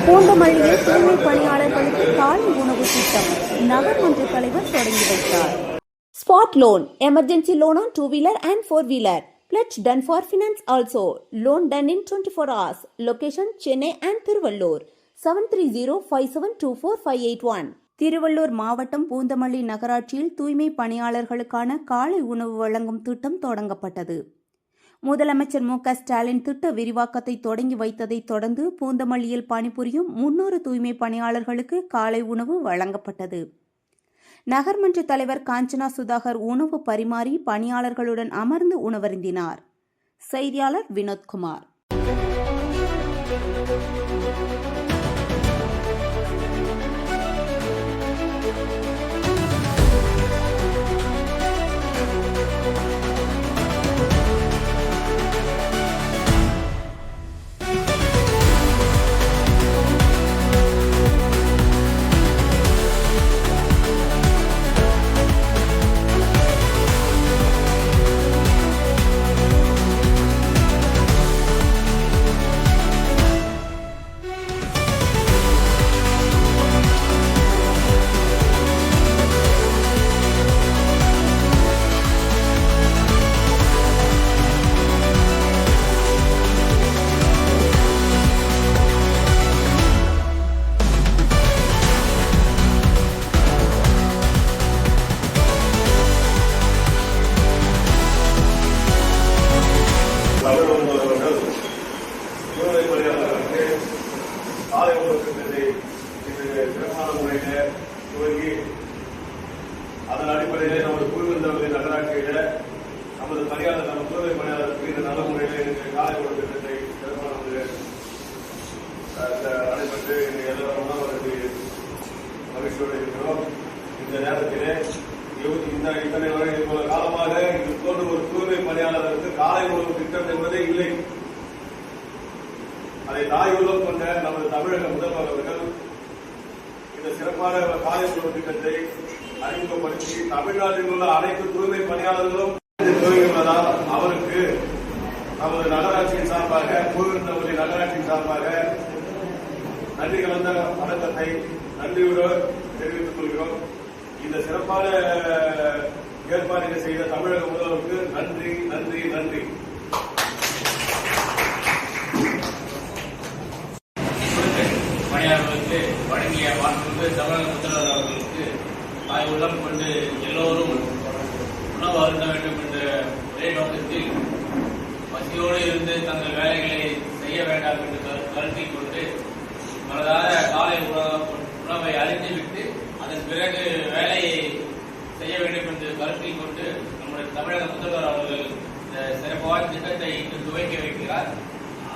பூந்தமல்லியில் தூய்மை பணியாளர்களுக்கு காலை உணவு திட்டம் நகர்மன்ற தலைவர் தொடங்கி வைத்தார். Spot loan, emergency loan on 2-wheeler and 4-wheeler. Pledge done for finance also. Loan done in 24 hours. Location Chennai and Thiruvallur. 7305724581. Tiruvallur மாவட்டம் பூந்தமல்லி நகராட்சியில் தூய்மை பணியாளர்களுக்கான காலை உணவு வழங்கும் திட்டம் தொடங்கப்பட்டது. முதலமைச்சர் மு.க.ஸ்டாலின் திட்ட விரிவாக்கத்தை தொடங்கி வைத்ததைத் தொடர்ந்து பூந்தமல்லியில் பணிபுரியும் 300 தூய்மை பணியாளர்களுக்கு காலை உணவு வழங்கப்பட்டது. நகர்மன்ற தலைவர் காஞ்சனா சுதாகர் உணவு பரிமாறி பணியாளர்களுடன் அமர்ந்து உணவருந்தினார். செய்தியாளர் வினோத்குமார். காலை உணவு திட்டத்தை சிறப்பான முறையில் துவங்கி அதன் அடிப்படையில் நமது குழுவிருந்தவர்களின் நகராட்சியில நமது பணியாளர் நம்ம தூய்மை பணியாளருக்கு இந்த நல்ல முறையில் காலை உணவு திட்டத்தை சிறப்பான முறையில் நடைபெற்று எல்லாரும் உணவருக்கு மகிழ்ச்சியோடு இருக்கிறோம். இந்த நேரத்திலே இத்தனை வரை இவ்வளவு காலமாக இது போன்ற ஒரு தூய்மை பணியாளருக்கு காலை உணவு திட்டம் என்பதே இல்லை. அதை தாய் உள்ளம் கொண்ட நமது தமிழக முதல்வர் அவர்கள் இந்த சிறப்பான காலை உணவு திட்டத்தை அறிமுகப்படுத்தி தமிழ்நாட்டில் உள்ள அனைத்து தூய்மை பணியாளர்களும் துவங்கியுள்ளதால் அவருக்கு நமது நகராட்சியின் சார்பாக பூவிருந்தவல்லி நகராட்சியின் சார்பாக நன்றி கலந்த வணக்கத்தை நன்றியுடன் தெரிவித்துக் கொள்கிறோம். இந்த சிறப்பான ஏற்பாடுகளை செய்த தமிழக முதல்வருக்கு நன்றி நன்றி நன்றி. பணியாளர்களுக்கு வழங்கிய வாக்குறுதி தமிழக முதல்வர் அவர்களுக்கு தாய் உள்ளம் கொண்டு எல்லோரும் உணவு அருந்த வேண்டும் என்ற ஒரே நோக்கத்தில் பசியோடு இருந்து தங்கள் வேலைகளை செய்ய வேண்டாம் என்று கருத்தில் கொண்டு மனதார காலை உணவை அறிந்துவிட்டு அதன் பிறகு வேலையை செய்ய வேண்டும் என்று கருத்தில் கொண்டு நம்முடைய தமிழக முதல்வர் அவர்கள் இந்த சிறப்பான திட்டத்தை இன்று துவக்கி வைக்கிறார்.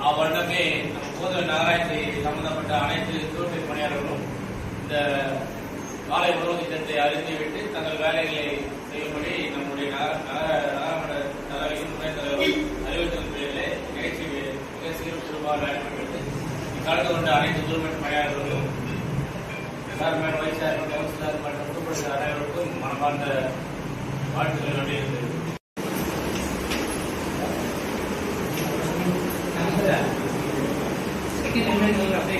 அவ்வண்ணமே நம் போதல் நகராட்சி சம்பந்தப்பட்ட அனைத்து தூய்மை பணியாளர்களும் இந்த காலை உணவு திட்டத்தை அறிந்துவிட்டு தங்கள் வேலைகளை செய்யும்படி நம்முடைய நகரமன்ற தலைவரும் துணைத் தலைவரும் அறிவுறுத்தல் பேரிலே நிகழ்ச்சி மிக சிறப்பாக நடைபெற்றது. கலந்து கொண்ட அனைத்து தூய்மை பணியாளர்களும் சேர்மன், வைஸ் சேர்மன், கவுன்சிலர் மற்றும் உறுப்பினர்கள் அனைவருக்கும் மனமார்ந்த வாழ்த்துக்கள் நடைபெற்றது. Second amendment of the